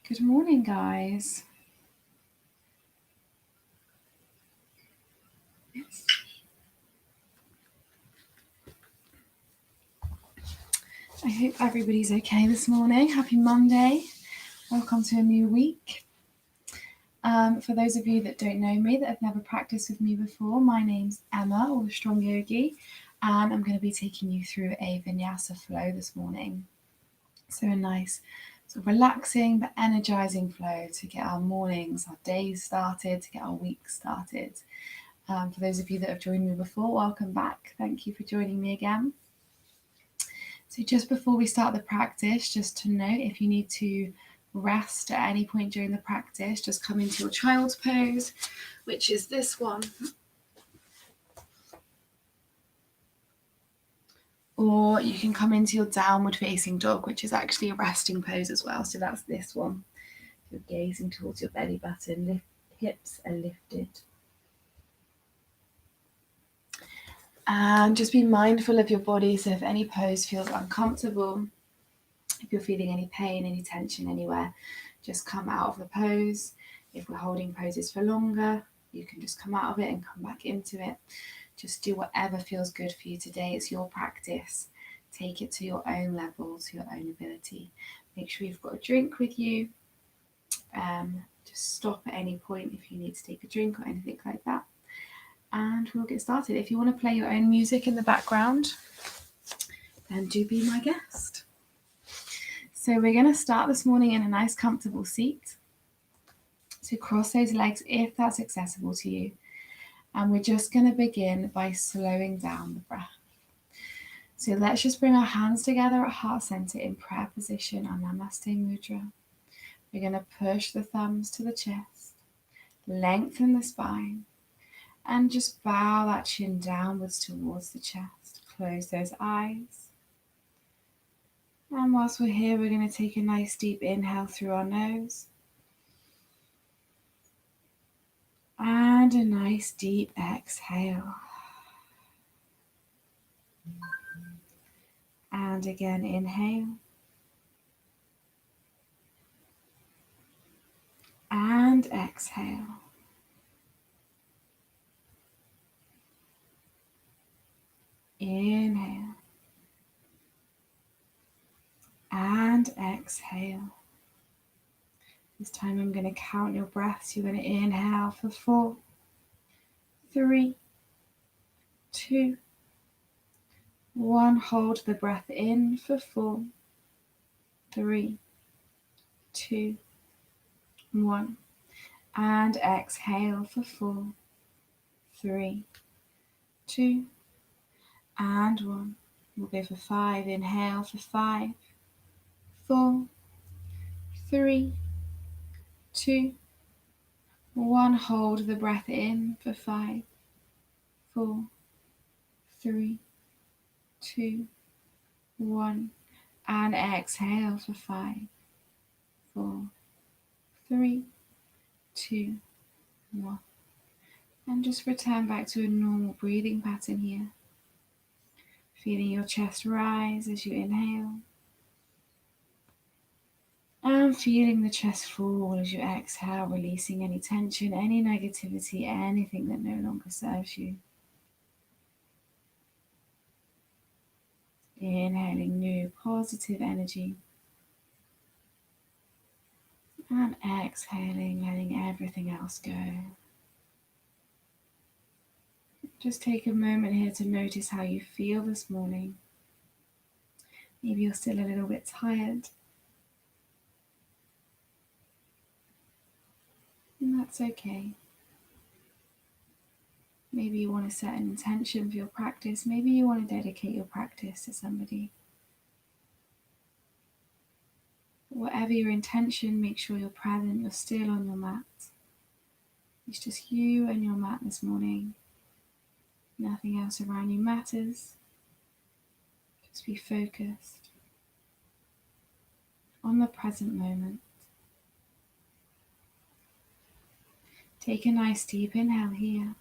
Good morning, guys. I hope everybody's okay this morning. Happy Monday. Welcome to a new week. For those of you that don't know me, that have never practiced with me before, my name's Emma, or the Strong Yogi, and I'm going to be taking you through a Vinyasa flow this morning. So a nice sort of relaxing but energizing flow to get our mornings, our days started, to get our week started. For those of you that have joined me before, welcome back. Thank you for joining me again. So just before we start the practice, just to note, if you need to rest at any point during the practice, just come into your child's pose, which is this one. Or you can come into your downward facing dog, which is actually a resting pose as well. So that's this one. You're gazing towards your belly button, hips are lifted. And just be mindful of your body. So if any pose feels uncomfortable, if you're feeling any pain, any tension anywhere, just come out of the pose. If we're holding poses for longer, you can just come out of it and come back into it. Just do whatever feels good for you today. It's your practice. Take it to your own level, to your own ability. Make sure you've got a drink with you. Just stop at any point if you need to take a drink or anything like that. And we'll get started. If you want to play your own music in the background, then do be my guest. So we're going to start this morning in a nice comfortable seat. So cross those legs if that's accessible to you. And we're just going to begin by slowing down the breath. So let's just bring our hands together at heart center in prayer position, our Namaste Mudra. We're going to push the thumbs to the chest, lengthen the spine, and just bow that chin downwards towards the chest. Close those eyes. And whilst we're here, we're going to take a nice deep inhale through our nose. And a nice deep exhale. And again, inhale. And exhale. Inhale. And exhale. This time I'm going to count your breaths. You're going to inhale for 4, 3, 2, 1. Hold the breath in for 4, 3, 2, 1. And exhale for 4, 3, 2, and 1. We'll go for 5. Inhale for 5, 4, 3, 2, 1. Hold the breath in for 5, 4, 3, 2, 1. And exhale for 5, 4, 3, 2, 1. And just return back to a normal breathing pattern here. Feeling your chest rise as you inhale. And feeling the chest fall as you exhale, releasing any tension, any negativity, anything that no longer serves you. Inhaling new positive energy. And exhaling, letting everything else go. Just take a moment here to notice how you feel this morning. Maybe you're still a little bit tired. And that's okay. Maybe you want to set an intention for your practice. Maybe you want to dedicate your practice to somebody. Whatever your intention, make sure you're present, you're still on your mat. It's just you and your mat this morning. Nothing else around you matters. Just be focused on the present moment. Take a nice deep inhale here.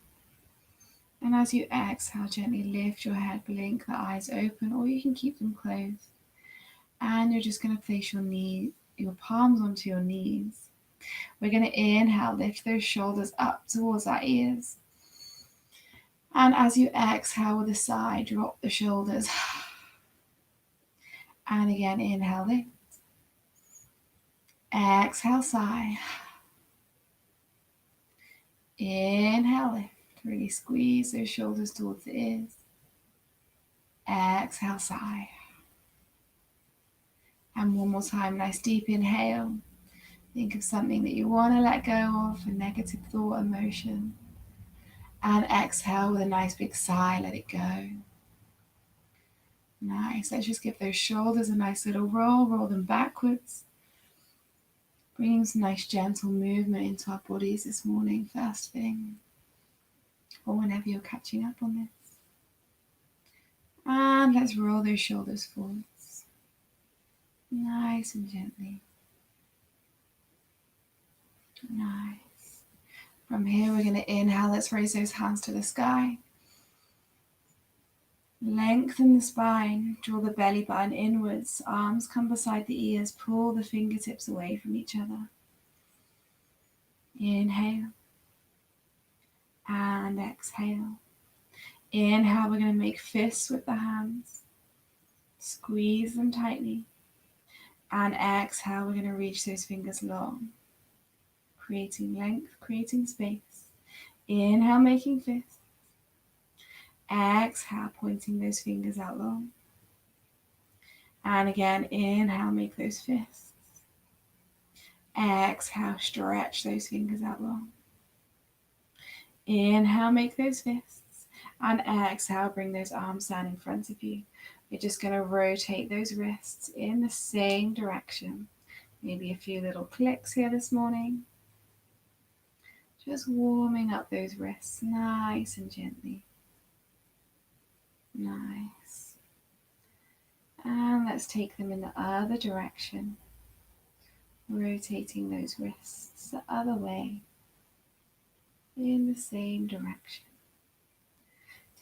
And as you exhale, gently lift your head, blink the eyes open, or you can keep them closed. And you're just going to place your your palms onto your knees. We're going to inhale, lift those shoulders up towards our ears. And as you exhale with a sigh, drop the shoulders. And again, inhale, lift. Exhale, sigh. Inhale, lift. Really squeeze those shoulders towards the ears. Exhale, sigh. And one more time, nice deep inhale. Think of something that you want to let go of, a negative thought, emotion. And exhale with a nice big sigh, let it go. Nice. Let's just give those shoulders a nice little roll them backwards. Bringing some nice gentle movement into our bodies this morning, first thing, or whenever you're catching up on this. And let's roll those shoulders forwards. Nice and gently. Nice. From here, we're going to inhale. Let's raise those hands to the sky. Lengthen the spine. Draw the belly button inwards. Arms come beside the ears. Pull the fingertips away from each other. Inhale. And exhale. Inhale, we're going to make fists with the hands. Squeeze them tightly. And exhale, we're going to reach those fingers long. Creating length, creating space. Inhale, making fists. Exhale, pointing those fingers out long. And again, inhale, make those fists. Exhale, stretch those fingers out long. Inhale, make those fists. And exhale, bring those arms down in front of you. You're just going to rotate those wrists in the same direction. Maybe a few little clicks here this morning. Just warming up those wrists nice and gently. Nice. And let's take them in the other direction. Rotating those wrists the other way in the same direction.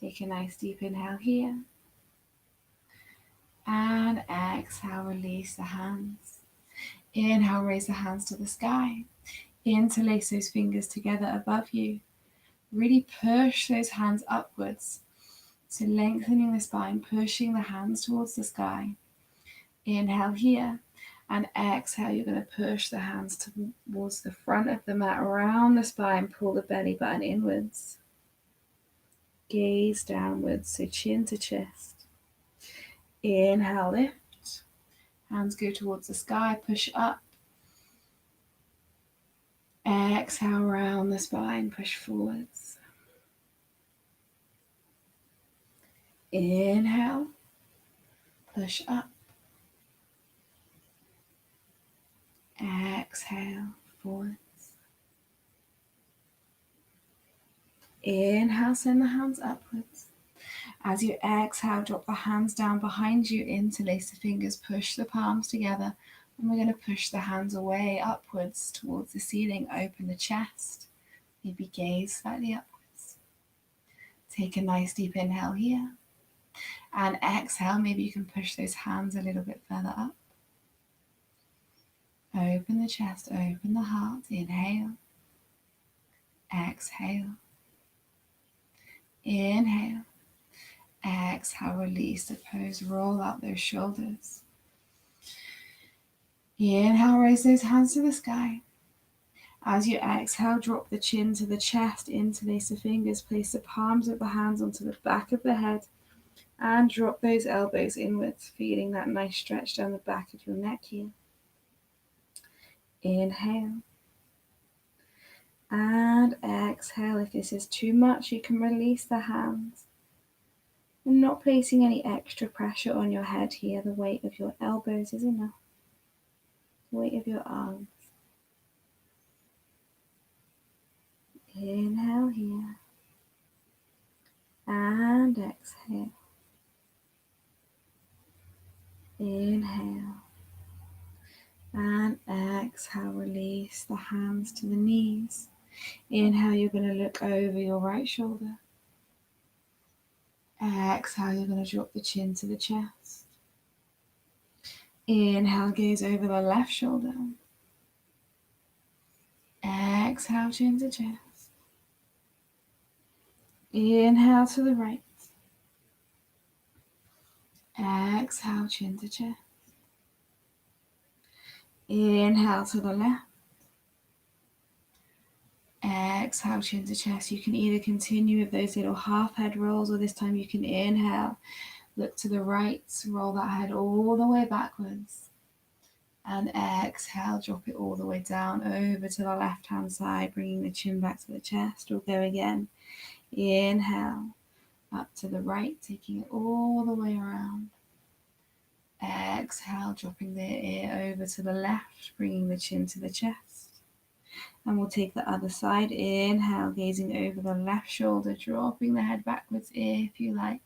Take a nice deep inhale here. And exhale, release the hands. Inhale, raise the hands to the sky. Interlace those fingers together above you. Really push those hands upwards. So lengthening the spine, pushing the hands towards the sky. Inhale here. And exhale, you're going to push the hands towards the front of the mat, around the spine, pull the belly button inwards. Gaze downwards, so chin to chest. Inhale, lift. Hands go towards the sky, push up. Exhale, round the spine, push forwards. Inhale, push up. Exhale, forwards. Inhale, send the hands upwards. As you exhale, drop the hands down behind you, interlace the fingers, push the palms together, and we're going to push the hands away, upwards towards the ceiling, open the chest, maybe gaze slightly upwards. Take a nice deep inhale here, and exhale, maybe you can push those hands a little bit further up. Open the chest, open the heart, inhale, exhale, inhale, exhale, release the pose, roll out those shoulders. Inhale, raise those hands to the sky. As you exhale, drop the chin to the chest, interlace the fingers, place the palms of the hands onto the back of the head, and drop those elbows inwards, feeling that nice stretch down the back of your neck here. Inhale. And exhale. If this is too much, you can release the hands. And not placing any extra pressure on your head here. The weight of your elbows is enough. The weight of your arms. Inhale here. And exhale. Inhale. And exhale, release the hands to the knees. Inhale, you're going to look over your right shoulder. Exhale, you're going to drop the chin to the chest. Inhale, gaze over the left shoulder. Exhale, chin to chest. Inhale to the right. Exhale, chin to chest. Inhale to the left. Exhale, chin to chest. You can either continue with those little half head rolls, or this time you can inhale, look to the right, roll that head all the way backwards. And exhale, drop it all the way down over to the left hand side, bringing the chin back to the chest. We'll go again. Inhale, up to the right, taking it all the way around. Exhale, dropping the ear over to the left, bringing the chin to the chest. And we'll take the other side. Inhale, gazing over the left shoulder, dropping the head backwards if you like.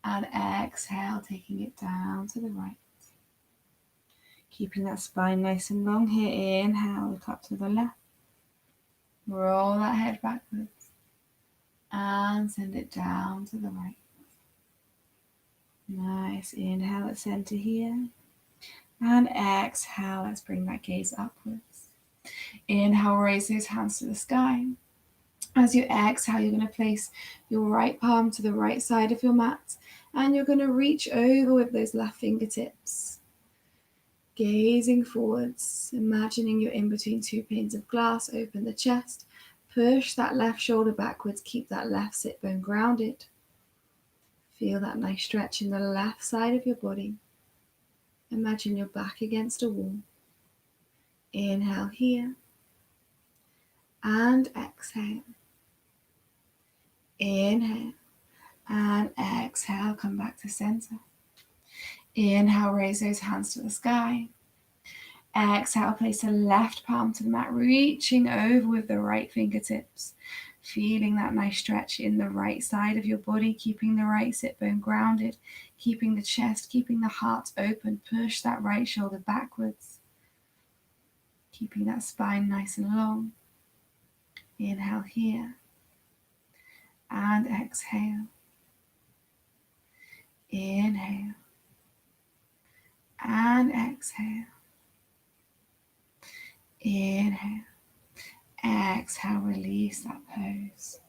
And exhale, taking it down to the right. Keeping that spine nice and long here. Inhale, look up to the left. Roll that head backwards. And send it down to the right. Nice. Inhale at center here. And exhale, let's bring that gaze upwards. Inhale, raise those hands to the sky. As you exhale, you're going to place your right palm to the right side of your mat. And you're going to reach over with those left fingertips. Gazing forwards, imagining you're in between two panes of glass. Open the chest. Push that left shoulder backwards. Keep that left sit bone grounded. Feel that nice stretch in the left side of your body. Imagine you're back against a wall. Inhale here. And exhale. Inhale. And exhale. Come back to center. Inhale, raise those hands to the sky. Exhale, place the left palm to the mat, reaching over with the right fingertips. Feeling that nice stretch in the right side of your body, keeping the right sit bone grounded, keeping the chest, keeping the heart open. Push that right shoulder backwards, keeping that spine nice and long. Inhale here and exhale. Inhale and exhale. Inhale. Exhale, release that pose.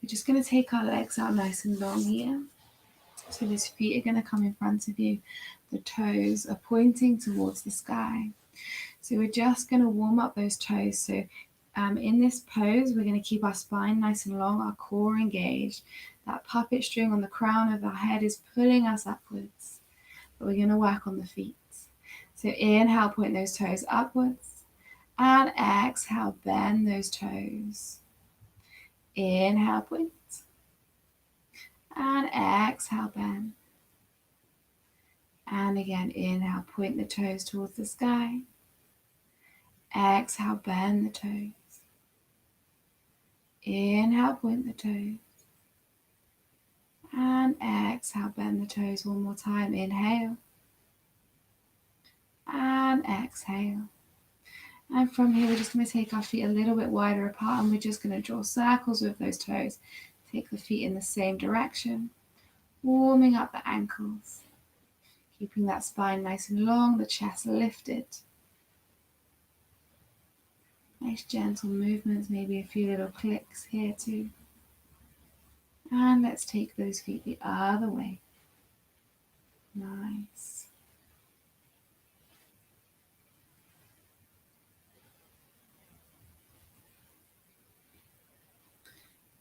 We're just going to take our legs out nice and long here. So those feet are going to come in front of you. The toes are pointing towards the sky. So we're just going to warm up those toes. So in this pose, we're going to keep our spine nice and long, our core engaged. That puppet string on the crown of our head is pulling us upwards. But we're going to work on the feet. So inhale, point those toes upwards. And exhale, bend those toes. Inhale, point. And exhale, bend. And again, inhale, point the toes towards the sky. Exhale, bend the toes. Inhale, point the toes. And exhale, bend the toes one more time. Inhale. And exhale. And from here, we're just going to take our feet a little bit wider apart, and we're just going to draw circles with those toes. Take the feet in the same direction, warming up the ankles, keeping that spine nice and long, the chest lifted. Nice gentle movements, maybe a few little clicks here too. And let's take those feet the other way. Nice.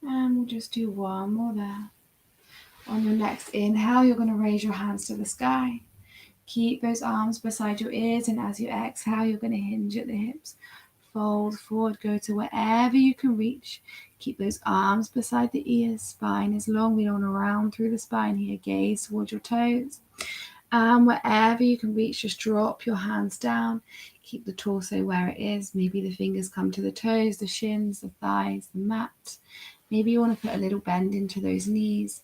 And we'll just do one more there. On your next inhale, you're going to raise your hands to the sky. Keep those arms beside your ears, and as you exhale, you're going to hinge at the hips. Fold forward, go to wherever you can reach. Keep those arms beside the ears. Spine is long. We don't want to round through the spine here. Gaze towards your toes. And wherever you can reach, just drop your hands down. Keep the torso where it is. Maybe the fingers come to the toes, the shins, the thighs, the mat. Maybe you want to put a little bend into those knees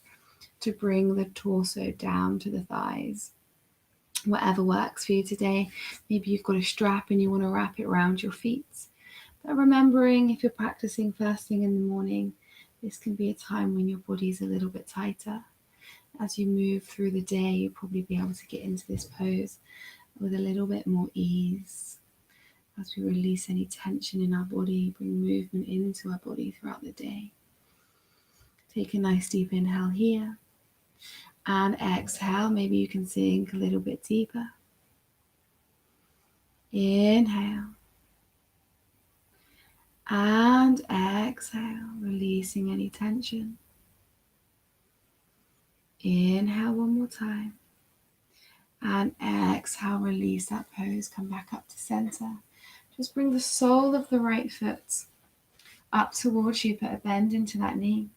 to bring the torso down to the thighs. Whatever works for you today. Maybe you've got a strap and you want to wrap it around your feet. But remembering, if you're practicing first thing in the morning, this can be a time when your body's a little bit tighter. As you move through the day, you'll probably be able to get into this pose with a little bit more ease. As we release any tension in our body, bring movement into our body throughout the day. Take a nice deep inhale here. And exhale, maybe you can sink a little bit deeper. Inhale. And exhale, releasing any tension. Inhale one more time. And exhale, release that pose. Come back up to center. Just bring the sole of the right foot up towards you. Put a bend into that knee.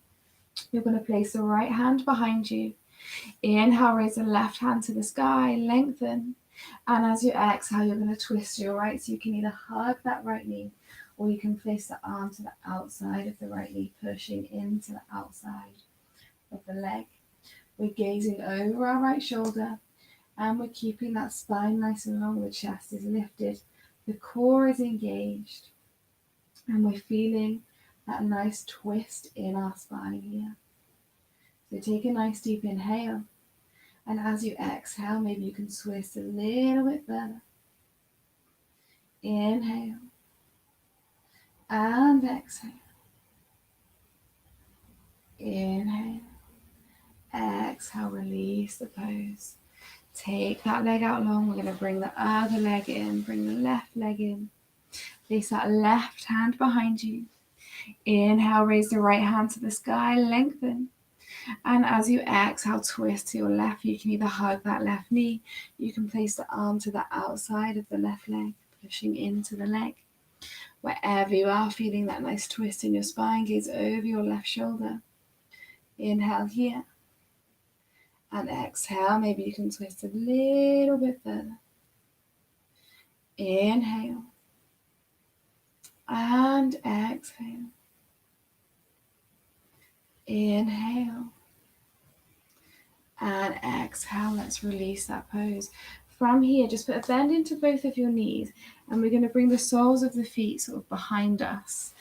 You're going to place the right hand behind you. Inhale, raise the left hand to the sky, lengthen. And as you exhale, you're going to twist your right. So you can either hug that right knee or you can place the arm to the outside of the right knee, pushing into the outside of the leg. We're gazing over our right shoulder and we're keeping that spine nice and long. The chest is lifted. The core is engaged. And we're feeling that nice twist in our spine here. So take a nice deep inhale. And as you exhale, maybe you can twist a little bit further. Inhale. And exhale. Inhale. Exhale, release the pose. Take that leg out long. We're going to bring the other leg in. Bring the left leg in. Place that left hand behind you. Inhale, raise the right hand to the sky, lengthen. And as you exhale, twist to your left. You can either hug that left knee. You can place the arm to the outside of the left leg, pushing into the leg. Wherever you are, feeling that nice twist in your spine, gaze over your left shoulder. Inhale here. And exhale, maybe you can twist a little bit further. Inhale. And exhale. Inhale. And exhale. Let's release that pose. From here, just put a bend into both of your knees. And we're going to bring the soles of the feet sort of behind us.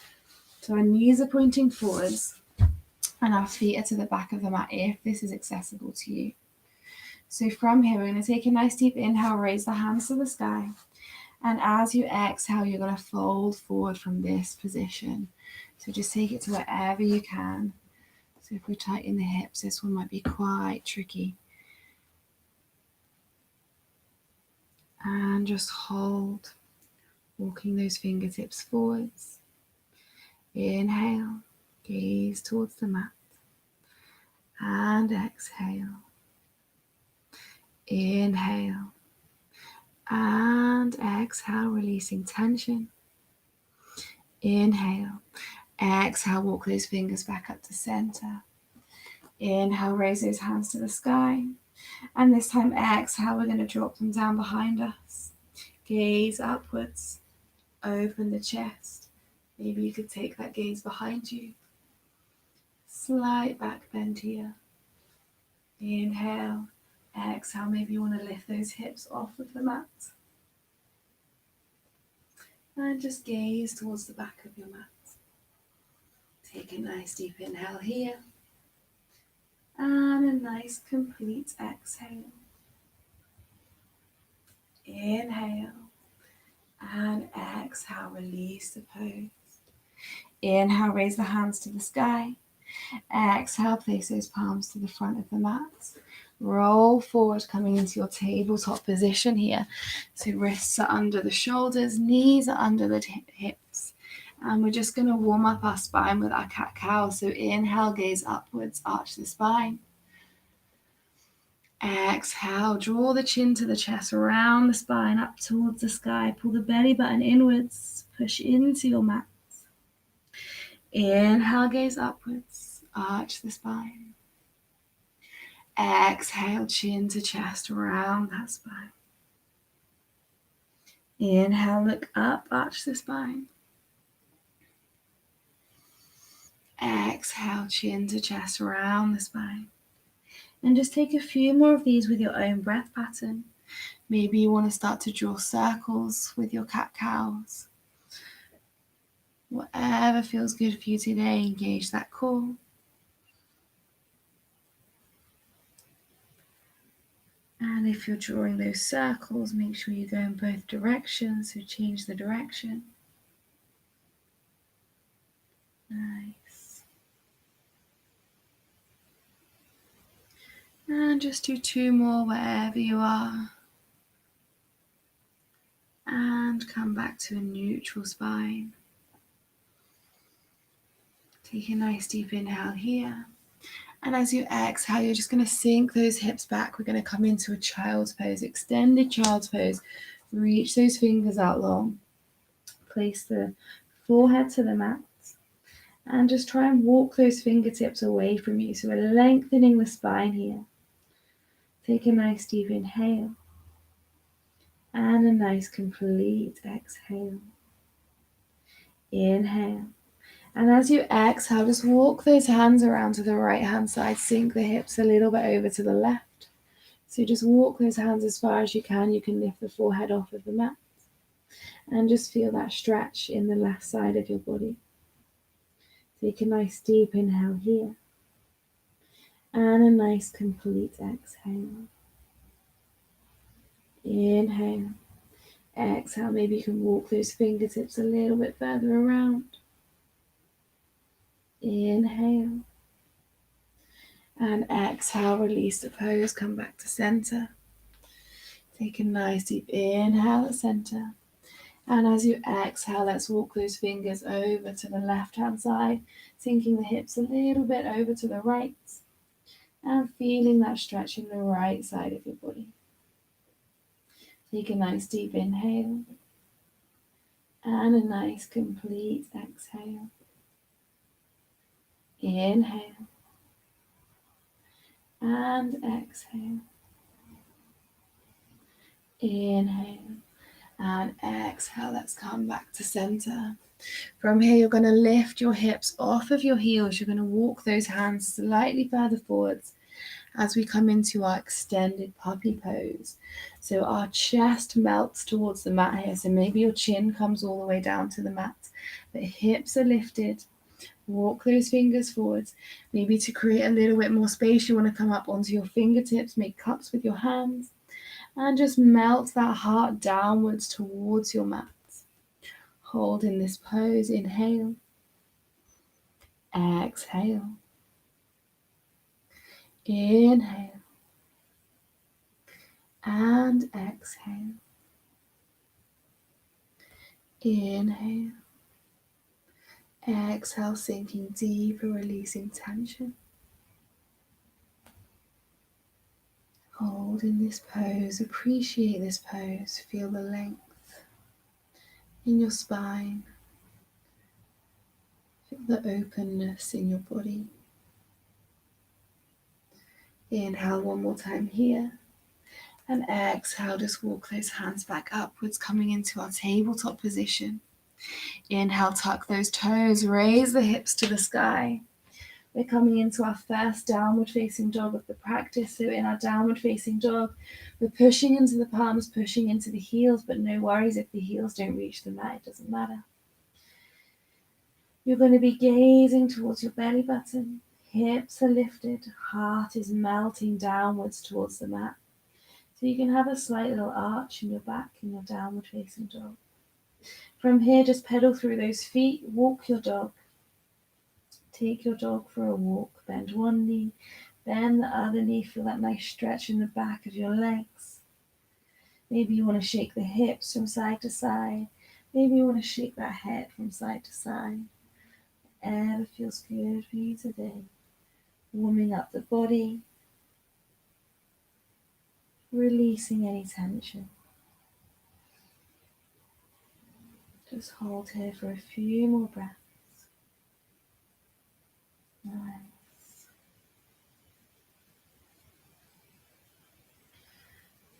So our knees are pointing forwards. And our feet are to the back of the mat if this is accessible to you. So from here, we're going to take a nice deep inhale, raise the hands to the sky. And as you exhale, you're going to fold forward from this position. So just take it to wherever you can. So if we tighten the hips, this one might be quite tricky. And just hold, walking those fingertips forwards. Inhale, gaze towards the mat. And exhale. Inhale. And exhale, releasing tension. Inhale. Exhale, walk those fingers back up to center. Inhale, raise those hands to the sky. And this time, exhale, we're going to drop them down behind us. Gaze upwards. Open the chest. Maybe you could take that gaze behind you. Slight back bend here. Inhale. Exhale, maybe you want to lift those hips off of the mat. And just gaze towards the back of your mat. Take a nice deep inhale here. And a nice complete exhale. Inhale. And exhale, release the pose. Inhale, raise the hands to the sky. Exhale, place those palms to the front of the mat. Roll forward, coming into your tabletop position here. So wrists are under the shoulders, knees are under the hips. And we're just going to warm up our spine with our cat-cow. So inhale, gaze upwards, arch the spine. Exhale, draw the chin to the chest, round the spine up towards the sky. Pull the belly button inwards, push into your mat. Inhale, gaze upwards, arch the spine. Exhale, chin to chest, round that spine. Inhale, look up, arch the spine. Exhale, chin to chest, round the spine. And just take a few more of these with your own breath pattern. Maybe you want to start to draw circles with your cat-cows. Whatever feels good for you today, engage that core. And if you're drawing those circles, make sure you go in both directions, so change the direction. Nice. And just do 2 more wherever you are. And come back to a neutral spine. Take a nice deep inhale here. And as you exhale, you're just going to sink those hips back. We're going to come into a child's pose, extended child's pose. Reach those fingers out long. Place the forehead to the mat. And just try and walk those fingertips away from you. So we're lengthening the spine here. Take a nice deep inhale. And a nice complete exhale. Inhale. And as you exhale, just walk those hands around to the right hand side. Sink the hips a little bit over to the left. So just walk those hands as far as you can. You can lift the forehead off of the mat. And just feel that stretch in the left side of your body. Take a nice deep inhale here. And a nice complete exhale. Inhale. Exhale. Maybe you can walk those fingertips a little bit further around. Inhale. And exhale, release the pose, come back to center. Take a nice deep inhale at center. And as you exhale, let's walk those fingers over to the left-hand side, sinking the hips a little bit over to the right, and feeling that stretch in the right side of your body. Take a nice deep inhale, and a nice complete exhale. Inhale, and exhale. Inhale, and exhale. Let's come back to center. From here, you're going to lift your hips off of your heels. You're going to walk those hands slightly further forwards as we come into our extended puppy pose. So our chest melts towards the mat here. So maybe your chin comes all the way down to the mat. The hips are lifted. Walk those fingers forwards. Maybe to create a little bit more space, you want to come up onto your fingertips, make cups with your hands, and just melt that heart downwards towards your mat. Hold in this pose. Inhale. Exhale. Inhale. And exhale. Inhale. Exhale, sinking deeper, releasing tension. Hold in this pose. Appreciate this pose. Feel the length in your spine. Feel the openness in your body. Inhale one more time here. And exhale, just walk those hands back upwards, coming into our tabletop position. Inhale, tuck those toes, raise the hips to the sky. We're coming into our first downward facing dog of the practice. So in our downward facing dog, we're pushing into the palms, pushing into the heels, but no worries if the heels don't reach the mat, it doesn't matter. You're going to be gazing towards your belly button. Hips are lifted, heart is melting downwards towards the mat. So you can have a slight little arch in your back in your downward facing dog. From here, just pedal through those feet, walk your dog. Take your dog for a walk. Bend one knee, bend the other knee. Feel that nice stretch in the back of your legs. Maybe you want to shake the hips from side to side. Maybe you want to shake that head from side to side. Whatever feels good for you today. Warming up the body. Releasing any tension. Just hold here for a few more breaths. Nice.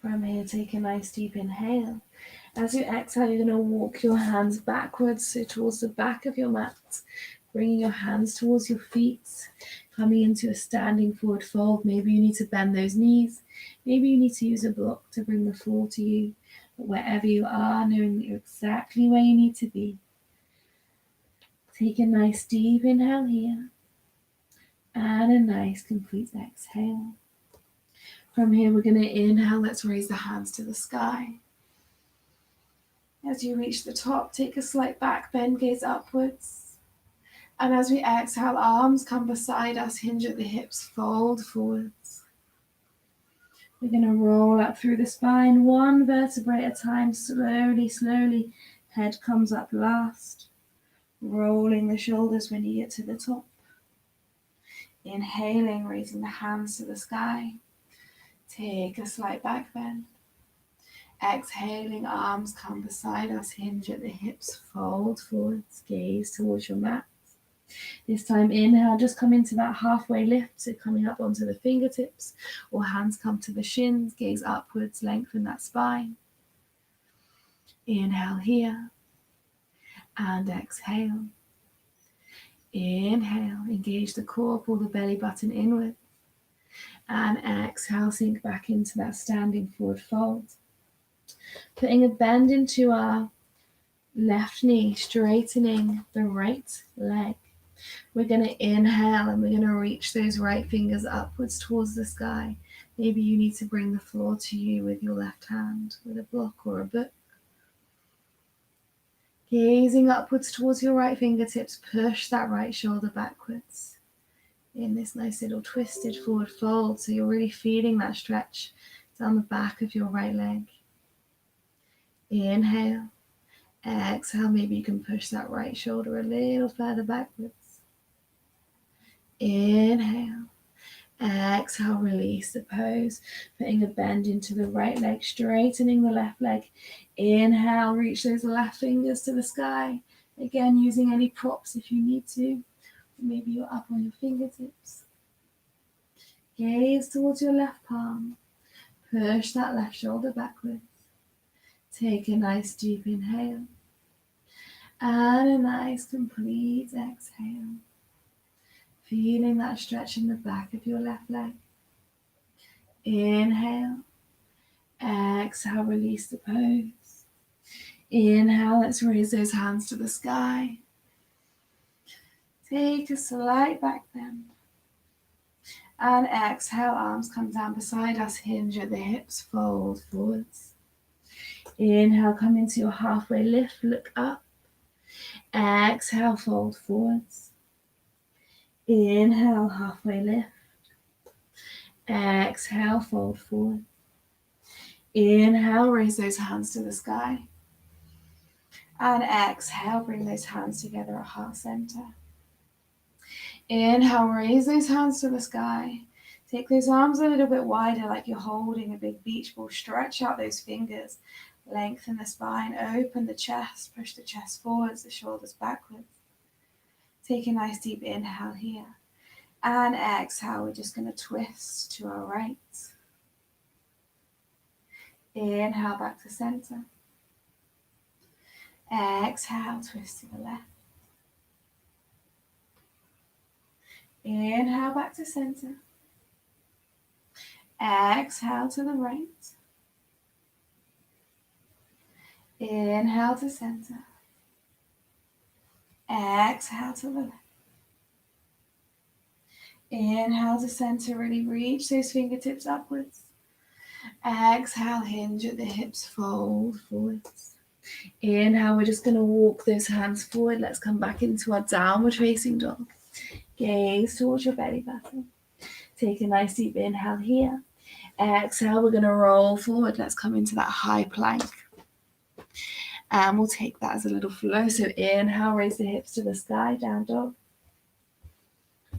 From here, take a nice deep inhale. As you exhale, you're going to walk your hands backwards, so towards the back of your mat, bringing your hands towards your feet, coming into a standing forward fold. Maybe you need to bend those knees. Maybe you need to use a block to bring the floor to you. But wherever you are, knowing that you're exactly where you need to be. Take a nice deep inhale here. And a nice complete exhale. From here, we're going to inhale. Let's raise the hands to the sky. As you reach the top, take a slight back bend, gaze upwards. And as we exhale, arms come beside us, hinge at the hips, fold forwards. We're going to roll up through the spine, one vertebrae at a time, slowly, slowly. Head comes up last, rolling the shoulders when you get to the top. Inhaling, raising the hands to the sky. Take a slight back bend. Exhaling, arms come beside us, hinge at the hips, fold forwards, gaze towards your mat. This time, inhale, just come into that halfway lift, so coming up onto the fingertips, or hands come to the shins, gaze upwards, lengthen that spine. Inhale here, and exhale. Inhale, engage the core, pull the belly button inward, and exhale, sink back into that standing forward fold. Putting a bend into our left knee, straightening the right leg. We're going to inhale and we're going to reach those right fingers upwards towards the sky. Maybe you need to bring the floor to you with your left hand, with a block or a book. Gazing upwards towards your right fingertips, push that right shoulder backwards in this nice little twisted forward fold, so you're really feeling that stretch down the back of your right leg. Inhale, exhale, maybe you can push that right shoulder a little further backwards. Inhale, exhale, release the pose, putting a bend into the right leg, straightening the left leg. Inhale, reach those left fingers to the sky. Again, using any props if you need to. Maybe you're up on your fingertips. Gaze towards your left palm. Push that left shoulder backwards. Take a nice deep inhale. And a nice complete exhale. Feeling that stretch in the back of your left leg. Inhale. Exhale, release the pose. Inhale, let's raise those hands to the sky. Take a slight back bend. And exhale, arms come down beside us, hinge at the hips, fold forwards. Inhale, come into your halfway lift, look up. Exhale, fold forwards. Inhale, halfway lift. Exhale, fold forward. Inhale, raise those hands to the sky. And exhale, bring those hands together at heart center. Inhale, raise those hands to the sky. Take those arms a little bit wider, like you're holding a big beach ball. Stretch out those fingers. Lengthen the spine, open the chest, push the chest forwards, the shoulders backwards. Take a nice deep inhale here. And exhale, we're just going to twist to our right. Inhale, back to center. Exhale, twist to the left. Inhale, back to center. Exhale to the right. Inhale to center. Exhale to the left. Inhale to center, really reach those fingertips upwards. Exhale, hinge at the hips, fold forwards. Inhale, we're just going to walk those hands forward. Let's come back into our downward facing dog. Gaze towards your belly button. Take a nice deep inhale here. Exhale, we're going to roll forward. Let's come into that high plank. And we'll take that as a little flow. So inhale, raise the hips to the sky, down dog.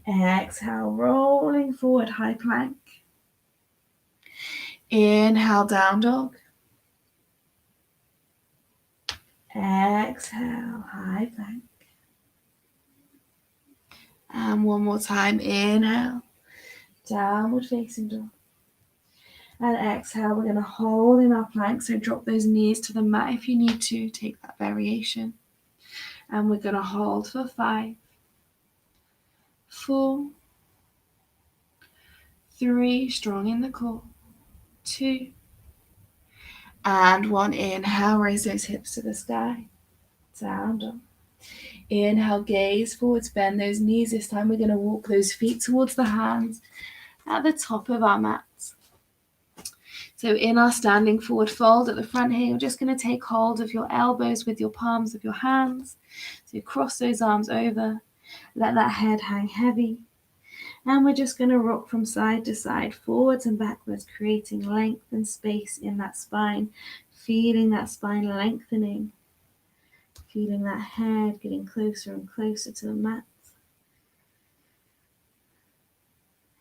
Exhale, rolling forward, high plank. Inhale, down dog. Exhale, high plank. And one more time, inhale, downward facing dog. And exhale, we're going to hold in our plank, so drop those knees to the mat if you need to, take that variation. And we're going to hold for 5, 4, 3, strong in the core, 2, and 1. Inhale, raise those hips to the sky, down dog. Inhale, gaze forwards, bend those knees. This time we're going to walk those feet towards the hands at the top of our mats. So in our standing forward fold at the front here, you're just going to take hold of your elbows with your palms of your hands. So cross those arms over, let that head hang heavy. And we're just going to rock from side to side, forwards and backwards, creating length and space in that spine, feeling that spine lengthening, feeling that head getting closer and closer to the mat.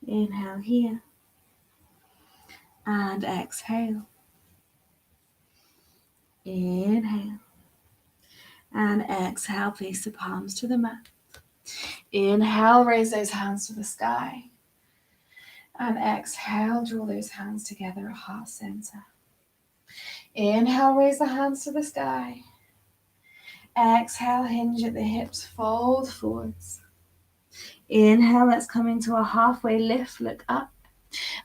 Inhale here and exhale. Inhale and exhale, face the palms to the mat. Inhale, raise those hands to the sky. And exhale, draw those hands together at heart center. Inhale, raise the hands to the sky. Exhale, hinge at the hips, fold forwards. Inhale, let's come into a halfway lift, look up.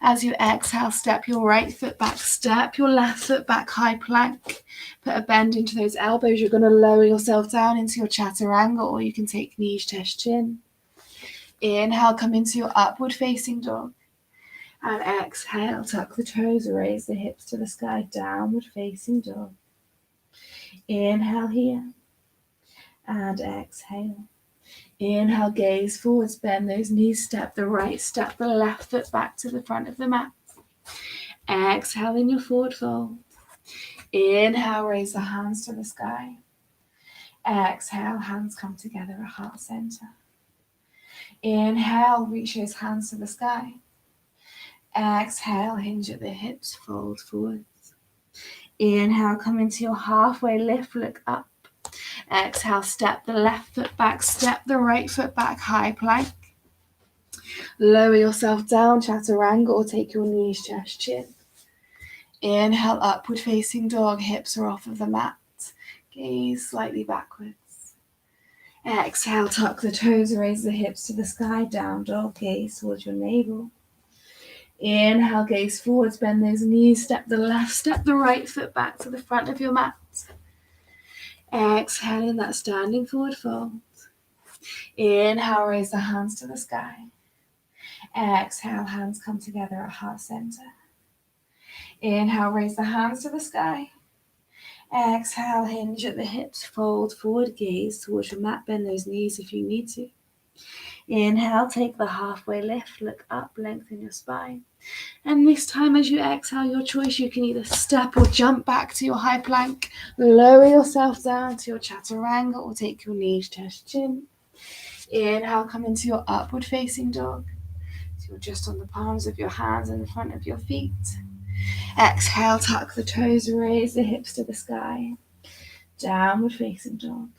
As you exhale, step your right foot back, step your left foot back, high plank. Put a bend into those elbows. You're going to lower yourself down into your chaturanga, or you can take knees, chest, chin. Inhale, come into your upward facing dog. And exhale, tuck the toes, raise the hips to the sky, downward facing dog. Inhale here. And exhale. Inhale, gaze forwards, bend those knees, step the right, step the left foot back to the front of the mat. Exhale in your forward fold. Inhale, raise the hands to the sky. Exhale, hands come together at heart center. Inhale, reach those hands to the sky. Exhale, hinge at the hips, fold forwards. Inhale, come into your halfway lift, look up. Exhale, step the left foot back, step the right foot back, high plank. Lower yourself down, chaturanga, or take your knees, chest, chin. Inhale, upward facing dog, hips are off of the mat. Gaze slightly backwards. Exhale, tuck the toes, raise the hips to the sky, down dog, gaze towards your navel. Inhale, gaze forwards, bend those knees, step the left, step the right foot back to the front of your mat. Exhale in that standing forward fold. Inhale, raise the hands to the sky. Exhale, hands come together at heart center. Inhale, raise the hands to the sky. Exhale, hinge at the hips, fold forward, gaze towards your mat, bend those knees if you need to. Inhale, take the halfway lift, look up, lengthen your spine. And this time as you exhale, your choice, you can either step or jump back to your high plank, lower yourself down to your chaturanga, or take your knees, chest, chin. Inhale, come into your upward facing dog. So you're just on the palms of your hands in the front of your feet. Exhale, tuck the toes, raise the hips to the sky. Downward facing dog.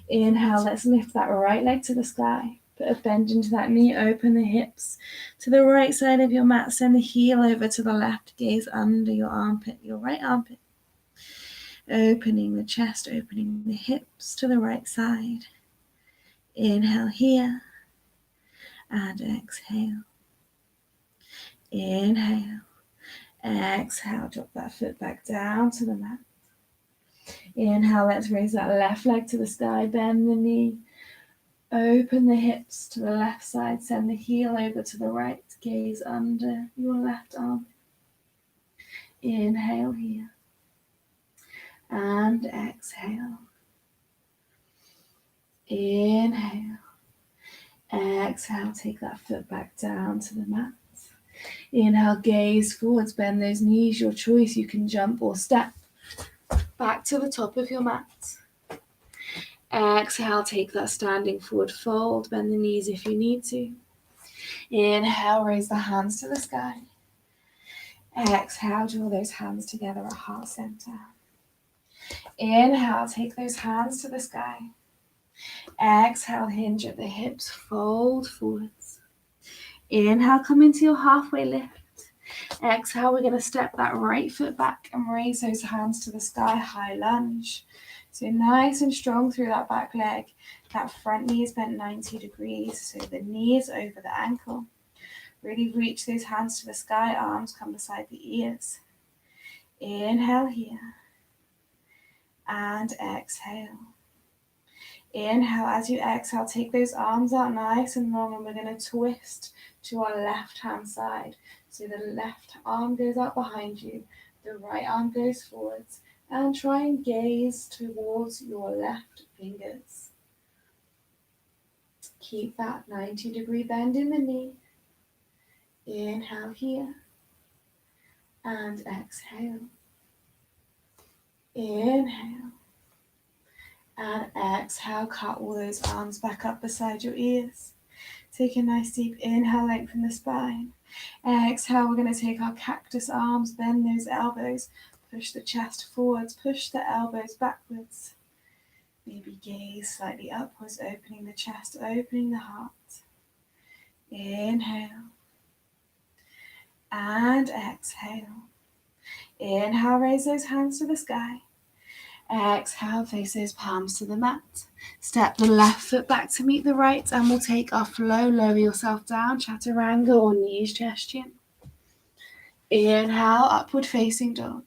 Inhale, let's lift that right leg to the sky. Put a bend into that knee, open the hips to the right side of your mat. Send the heel over to the left, gaze under your armpit, your right armpit. Opening the chest, opening the hips to the right side. Inhale here and exhale. Inhale. Exhale, drop that foot back down to the mat. Inhale, let's raise that left leg to the sky, bend the knee. Open the hips to the left side, send the heel over to the right, gaze under your left arm. Inhale here. And exhale. Inhale. Exhale, take that foot back down to the mat. Inhale, gaze forwards, bend those knees, your choice. You can jump or step back to the top of your mat. Exhale, take that standing forward fold, bend the knees if you need to. Inhale, raise the hands to the sky. Exhale, draw those hands together at heart center. Inhale, take those hands to the sky. Exhale, hinge at the hips, fold forwards. Inhale, come into your halfway lift. Exhale, we're going to step that right foot back and raise those hands to the sky, high lunge. So nice and strong through that back leg. That front knee is bent 90 degrees, so the knee is over the ankle. Really reach those hands to the sky, arms come beside the ears. Inhale here. And exhale. Inhale, as you exhale, take those arms out nice and long, and we're going to twist to our left hand side. So the left arm goes out behind you, the right arm goes forwards, and try and gaze towards your left fingers. Keep that 90-degree bend in the knee. Inhale here, and exhale. Inhale, and exhale, cut all those arms back up beside your ears. Take a nice deep inhale, lengthen the spine. Exhale, we're going to take our cactus arms, bend those elbows, push the chest forwards, push the elbows backwards. Maybe gaze slightly upwards, opening the chest, opening the heart. Inhale. And exhale. Inhale, raise those hands to the sky. Exhale, face those palms to the mat. Step the left foot back to meet the right, and we'll take our flow. Lower yourself down, chaturanga or knees, chest, chin. Inhale, upward facing dog.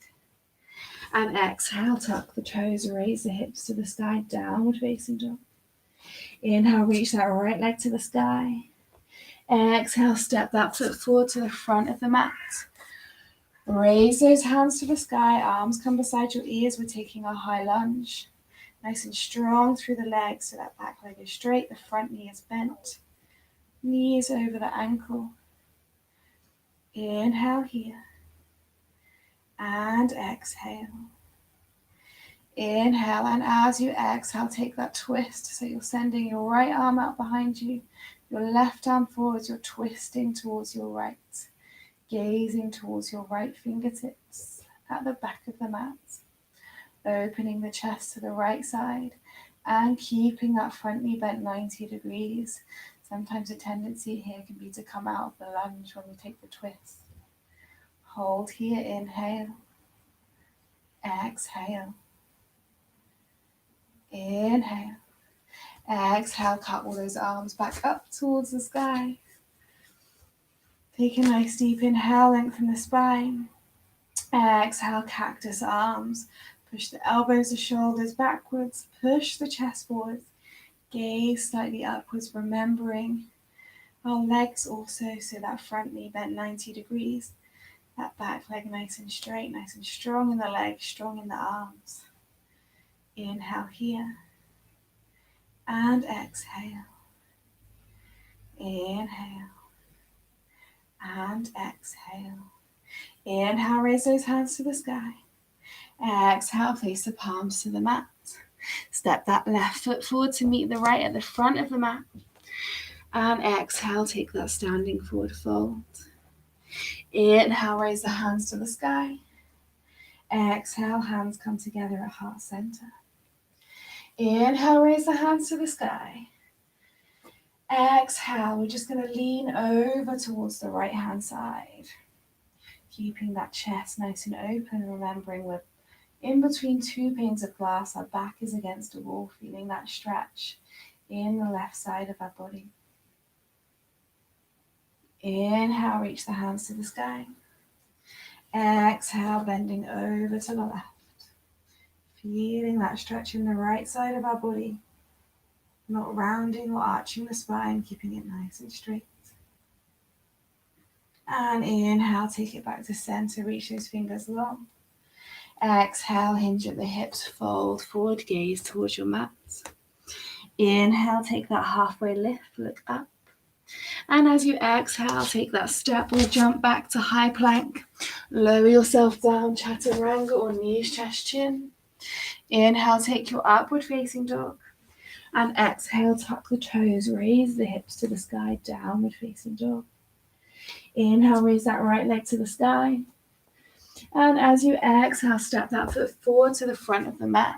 And exhale, tuck the toes, raise the hips to the sky, downward facing dog. Inhale, reach that right leg to the sky. Exhale, step that foot forward to the front of the mat. Raise those hands to the sky, arms come beside your ears. We're taking a high lunge. Nice and strong through the legs, so that back leg is straight, the front knee is bent. Knees over the ankle. Inhale here. And exhale. Inhale, and as you exhale, take that twist. So you're sending your right arm out behind you, your left arm forwards, you're twisting towards your right. Gazing towards your right fingertips at the back of the mat, opening the chest to the right side and keeping that front knee bent 90 degrees. Sometimes a tendency here can be to come out of the lunge when we take the twist. Hold here, inhale, exhale, inhale, exhale, cut all those arms back up towards the sky. Take a nice deep inhale, lengthen the spine. Exhale, cactus arms. Push the elbows, the shoulders backwards. Push the chest forwards. Gaze slightly upwards, remembering our legs also, so that front knee bent 90 degrees. That back leg nice and straight, nice and strong in the legs, strong in the arms. Inhale here. And exhale. Inhale. And exhale. Inhale, raise those hands to the sky. Exhale, face the palms to the mat. Step that left foot forward to meet the right at the front of the mat. And exhale, take that standing forward fold. Inhale, raise the hands to the sky. Exhale, hands come together at heart center. Inhale, raise the hands to the sky. Exhale, we're just going to lean over towards the right hand side. Keeping that chest nice and open, remembering we're in between two panes of glass, our back is against a wall, feeling that stretch in the left side of our body. Inhale, reach the hands to the sky. Exhale, bending over to the left. Feeling that stretch in the right side of our body. Not rounding or arching the spine, keeping it nice and straight. And inhale, take it back to center, reach those fingers long. Exhale, hinge at the hips, fold forward, gaze towards your mat. Inhale, take that halfway lift, look up. And as you exhale, take that step or jump back to high plank. Lower yourself down, chaturanga or knees, chest, chin. Inhale, take your upward facing dog. And exhale, tuck the toes, raise the hips to the sky, downward facing dog. Inhale, raise that right leg to the sky. And as you exhale, step that foot forward to the front of the mat.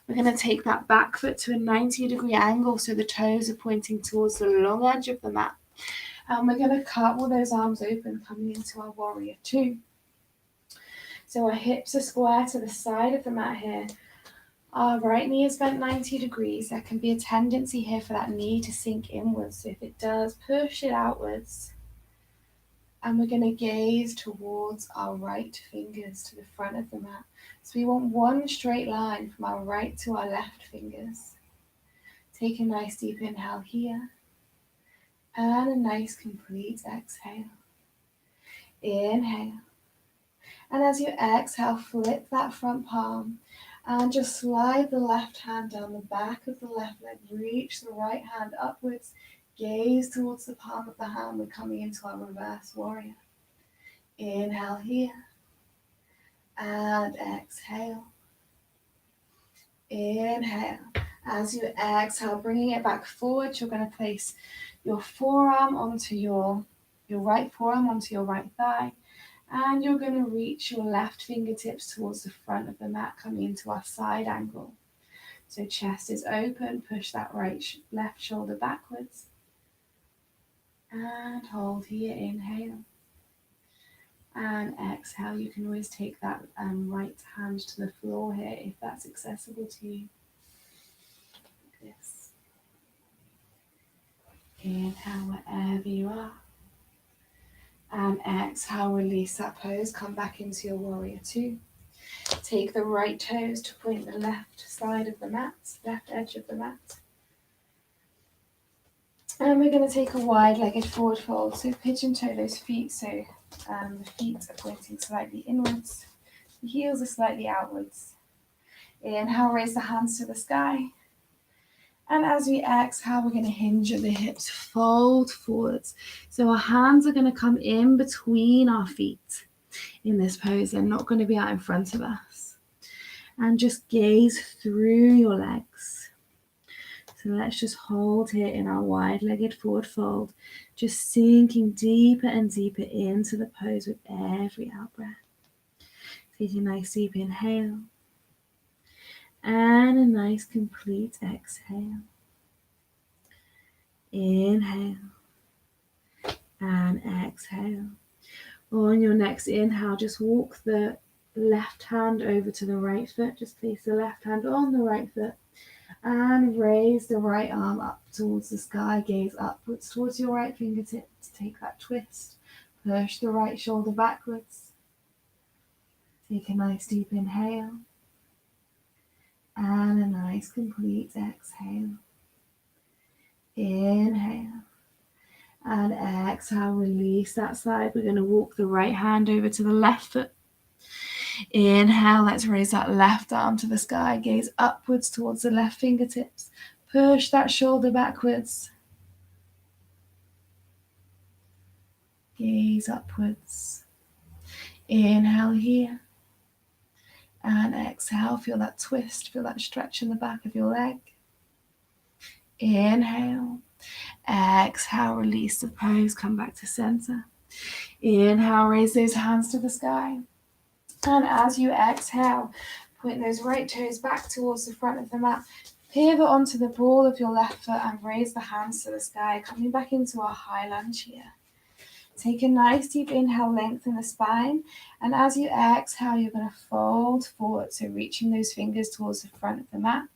We're going to take that back foot to a 90-degree angle so the toes are pointing towards the long edge of the mat. And we're going to cartwheel those arms open, coming into our warrior two. So our hips are square to the side of the mat here. Our right knee is bent 90 degrees. There can be a tendency here for that knee to sink inwards. So if it does, push it outwards. And we're going to gaze towards our right fingers to the front of the mat. So we want one straight line from our right to our left fingers. Take a nice deep inhale here. And a nice complete exhale. Inhale. And as you exhale, flip that front palm and just slide the left hand down the back of the left leg. Reach the right hand upwards. Gaze towards the palm of the hand. We're coming into our reverse warrior. Inhale here. And exhale. Inhale. As you exhale, bringing it back forward, you're going to place your forearm onto your right forearm onto your right thigh. And you're going to reach your left fingertips towards the front of the mat, coming into our side angle. So chest is open, push that left shoulder backwards. And hold here, inhale. And exhale, you can always take that right hand to the floor here if that's accessible to you. Like this. Inhale wherever you are. And exhale, release that pose, come back into your warrior two. Take the right toes to point the left side of the mat, left edge of the mat. And we're going to take a wide-legged forward fold. So pigeon toe those feet, so the feet are pointing slightly inwards. The heels are slightly outwards. Inhale, raise the hands to the sky. And as we exhale, we're going to hinge at the hips, fold forwards. So our hands are going to come in between our feet in this pose. They're not going to be out in front of us. And just gaze through your legs. So let's just hold here in our wide-legged forward fold, just sinking deeper and deeper into the pose with every out-breath. Take a nice deep inhale. And a nice complete exhale. Inhale. And exhale. On your next inhale, just walk the left hand over to the right foot. Just place the left hand on the right foot. And raise the right arm up towards the sky. Gaze upwards towards your right fingertips. Take that twist. Push the right shoulder backwards. Take a nice deep inhale. And a nice complete exhale. Inhale. And exhale, release that side. We're going to walk the right hand over to the left foot. Inhale, let's raise that left arm to the sky. Gaze upwards towards the left fingertips. Push that shoulder backwards. Gaze upwards. Inhale here. And exhale, feel that twist, feel that stretch in the back of your leg. Inhale. Exhale, release the pose, come back to center. Inhale, raise those hands to the sky. And as you exhale, point those right toes back towards the front of the mat. Pivot onto the ball of your left foot and raise the hands to the sky, coming back into our high lunge here. Take a nice deep inhale, lengthen the spine. And as you exhale, you're going to fold forward, so reaching those fingers towards the front of the mat.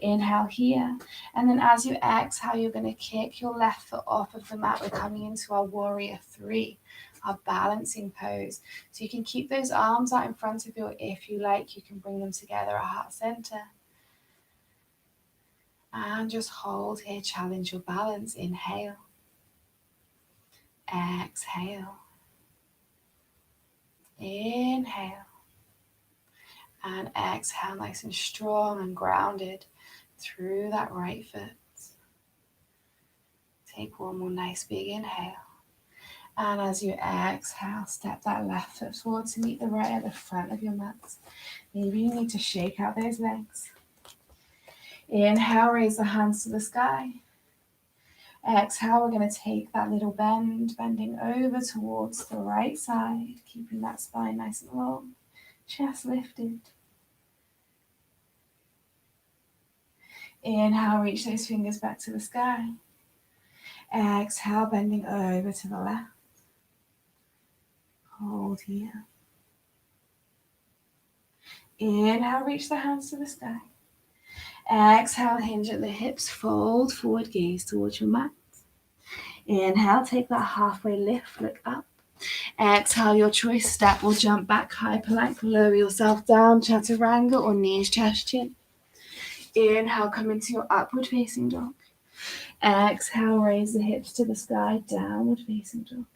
Inhale here. And then as you exhale, you're going to kick your left foot off of the mat. We're coming into our warrior three, our balancing pose. So you can keep those arms out in front of you. If you like, you can bring them together at heart center. And just hold here, challenge your balance. Inhale. Exhale. Inhale. And exhale, nice and strong and grounded through that right foot. Take one more nice big inhale. And as you exhale, step that left foot forward to meet the right at the front of your mat. Maybe you need to shake out those legs. Inhale, raise the hands to the sky. Exhale, we're going to take that little bend, bending over towards the right side, keeping that spine nice and long, chest lifted. Inhale, reach those fingers back to the sky. Exhale, bending over to the left. Hold here. Inhale, reach the hands to the sky. Exhale, hinge at the hips, fold forward, gaze towards your mat. Inhale, take that halfway lift, look up. Exhale, your choice, step or jump back, high plank, lower yourself down, chaturanga or knees, chest, chin. Inhale, come into your upward facing dog. Exhale, raise the hips to the sky, downward facing dog.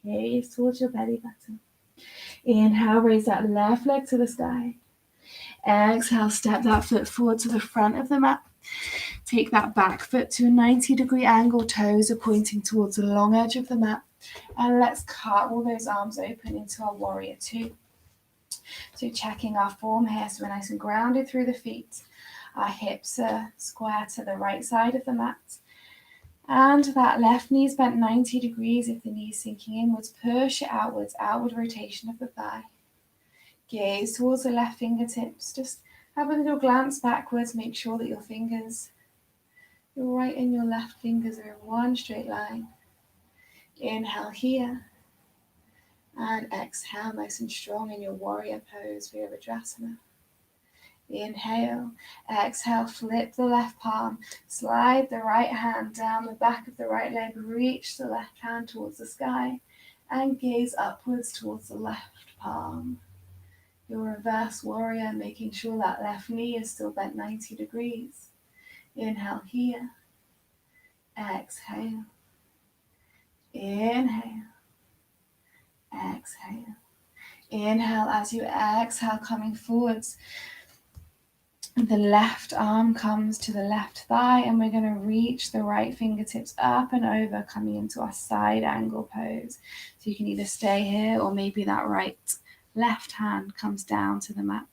Gaze towards your belly button. Inhale, raise that left leg to the sky. Exhale, step that foot forward to the front of the mat. Take that back foot to a 90-degree angle, toes are pointing towards the long edge of the mat. And let's cartwheel those arms open into our warrior two. So checking our form here, so we're nice and grounded through the feet. Our hips are square to the right side of the mat. And that left knee is bent 90 degrees if the knee is sinking inwards. Push it outwards, outward rotation of the thigh. Gaze towards the left fingertips. Just have a little glance backwards. Make sure that your right and your left fingers are in one straight line. Inhale here. And exhale nice and strong in your warrior pose, Virabhadrasana. Inhale, exhale, flip the left palm, slide the right hand down the back of the right leg, reach the left hand towards the sky, and gaze upwards towards the left palm. Your reverse warrior, making sure that left knee is still bent 90 degrees. Inhale here, exhale, inhale, exhale. Inhale as you exhale, coming forwards. The left arm comes to the left thigh, and we're going to reach the right fingertips up and over, coming into our side angle pose. So you can either stay here, or maybe that left hand comes down to the mat.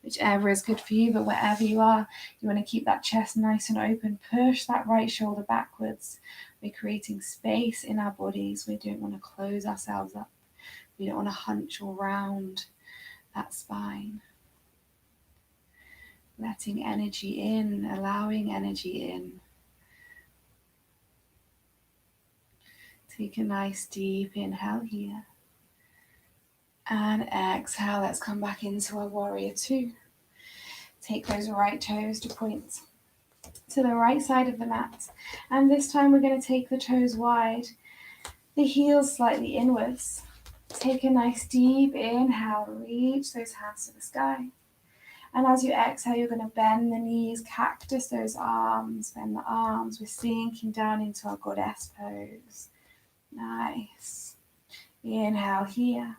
Whichever is good for you, but wherever you are, you want to keep that chest nice and open. Push that right shoulder backwards. We're creating space in our bodies. We don't want to close ourselves up. We don't want to hunch or round that spine. Letting energy in, allowing energy in. Take a nice deep inhale here. And exhale, let's come back into our warrior two. Take those right toes to point to the right side of the mat. And this time we're going to take the toes wide, the heels slightly inwards. Take a nice deep inhale, reach those hands to the sky. And as you exhale, you're going to bend the knees, cactus those arms, bend the arms. We're sinking down into our goddess pose. Nice. Inhale here.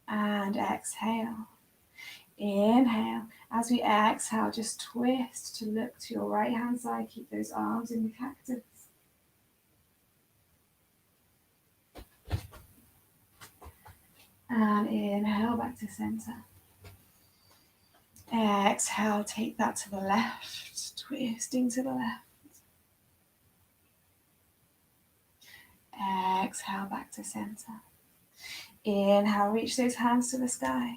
And exhale. Inhale. As we exhale, just twist to look to your right hand side. Keep those arms in the cactus. And inhale back to center. Exhale, take that to the left, twisting to the left. Exhale back to center. Inhale, reach those hands to the sky.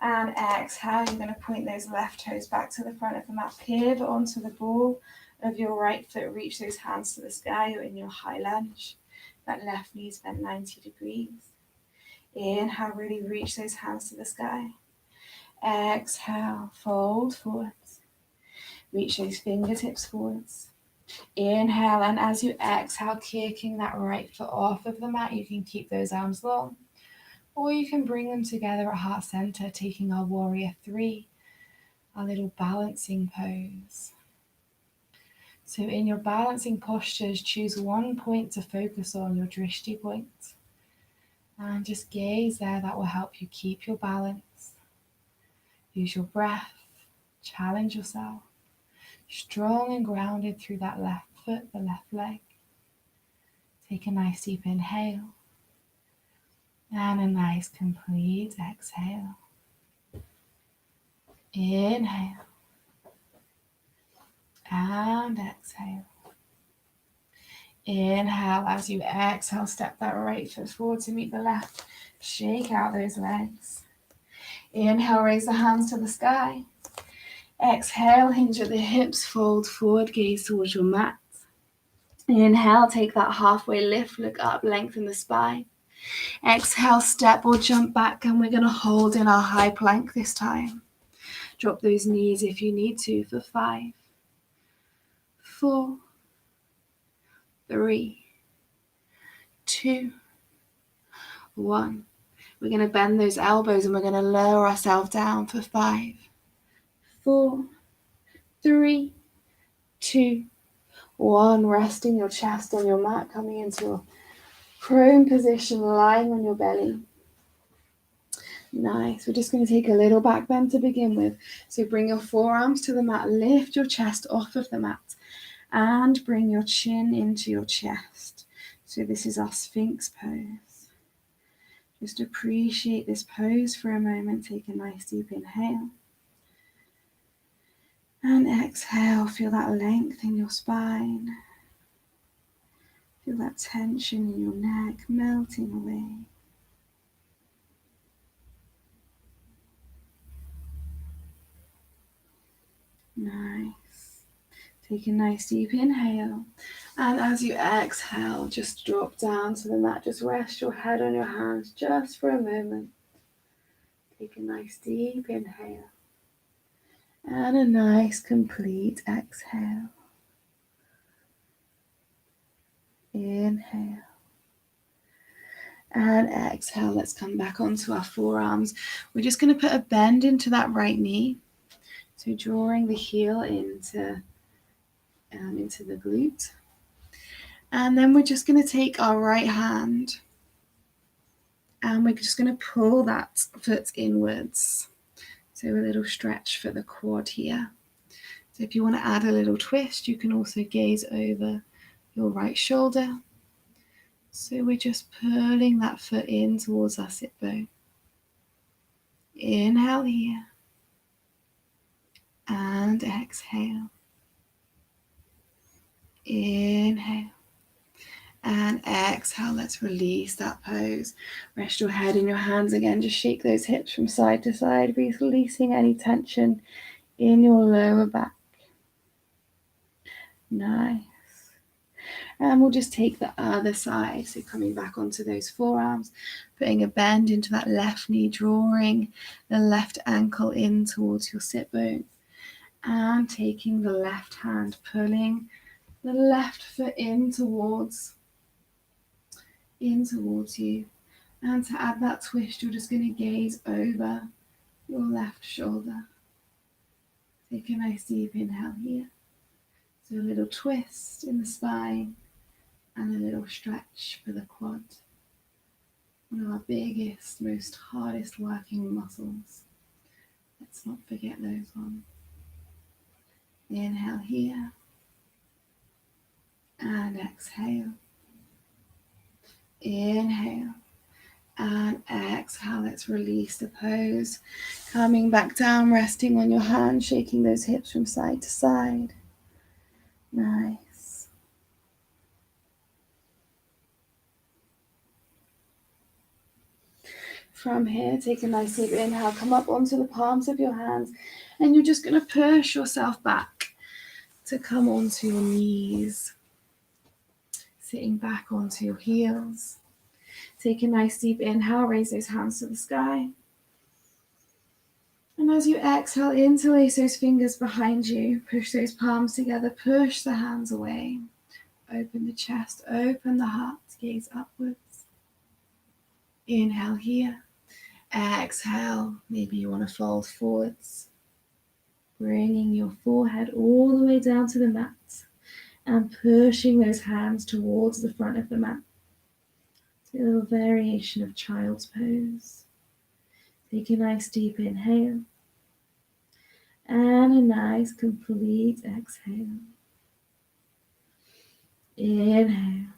And exhale, you're going to point those left toes back to the front of the mat. Pivot onto the ball of your right foot. Reach those hands to the sky. You're in your high lunge. That left knee is bent 90 degrees. Inhale, really reach those hands to the sky. Exhale, fold forwards. Reach those fingertips forwards. Inhale, and as you exhale, kicking that right foot off of the mat, you can keep those arms long, or you can bring them together at heart center, taking our warrior three, our little balancing pose. So in your balancing postures, choose one point to focus on, your drishti point, and just gaze there. That will help you keep your balance. Use your breath, challenge yourself, strong and grounded through that left foot, the left leg. Take a nice deep inhale and a nice complete exhale. Inhale and exhale. Inhale, as you exhale, step that right foot forward to meet the left. Shake out those legs. Inhale, raise the hands to the sky. Exhale, hinge at the hips, fold forward, gaze towards your mat. Inhale, take that halfway lift, look up, lengthen the spine. Exhale, step or jump back, and we're going to hold in our high plank this time. Drop those knees if you need to for 5, 4, 3, 2, 1. We're going to bend those elbows and we're going to lower ourselves down for 5, 4, 3, 2, 1. Resting your chest on your mat, coming into your prone position, lying on your belly. Nice. We're just going to take a little back bend to begin with. So bring your forearms to the mat, lift your chest off of the mat, and bring your chin into your chest. So this is our Sphinx pose. Just appreciate this pose for a moment. Take a nice deep inhale. And exhale. Feel that length in your spine. Feel that tension in your neck melting away. Nice. Take a nice deep inhale. And as you exhale, just drop down to the mat. Just rest your head on your hands just for a moment. Take a nice deep inhale. And a nice complete exhale. Inhale. And exhale. Let's come back onto our forearms. We're just going to put a bend into that right knee. So drawing the heel into the glute. And then we're just going to take our right hand and we're just going to pull that foot inwards. So a little stretch for the quad here. So if you want to add a little twist, you can also gaze over your right shoulder. So we're just pulling that foot in towards our sit bone. Inhale here. And exhale. Inhale. And exhale. Let's release that pose. Rest your head in your hands again. Just shake those hips from side to side, releasing any tension in your lower back. Nice. And we'll just take the other side. So coming back onto those forearms, putting a bend into that left knee, drawing the left ankle in towards your sit bone. And taking the left hand, pulling the left foot in towards you. And to add that twist, you're just going to gaze over your left shoulder. Take a nice deep inhale here. So a little twist in the spine and a little stretch for the quad. One of our biggest, most hardest working muscles. Let's not forget those ones. Inhale here. And exhale. Inhale. And exhale. Let's release the pose. Coming back down, resting on your hands, shaking those hips from side to side. Nice. From here, take a nice deep inhale. Come up onto the palms of your hands. And you're just going to push yourself back to come onto your knees. Sitting back onto your heels. Take a nice deep inhale, raise those hands to the sky. And as you exhale, interlace those fingers behind you. Push those palms together, push the hands away. Open the chest, open the heart, gaze upwards. Inhale here. Exhale, maybe you want to fold forwards. Bringing your forehead all the way down to the mat. And pushing those hands towards the front of the mat. A little variation of child's pose. Take a nice deep inhale. And a nice complete exhale. Inhale.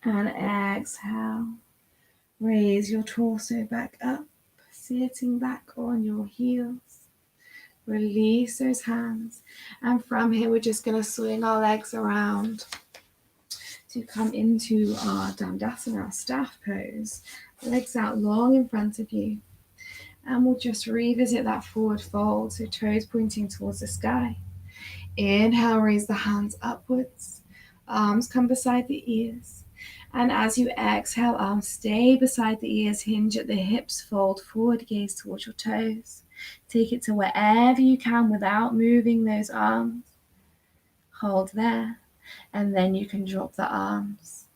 And exhale. Raise your torso back up, sitting back on your heels. Release those hands. And from here, we're just going to swing our legs around to come into our Dandasana, our staff pose. Legs out long in front of you. And we'll just revisit that forward fold, so toes pointing towards the sky. Inhale, raise the hands upwards. Arms come beside the ears. And as you exhale, arms stay beside the ears, hinge at the hips, fold forward, gaze towards your toes. Take it to wherever you can without moving those arms. Hold there. And then you can drop the arms.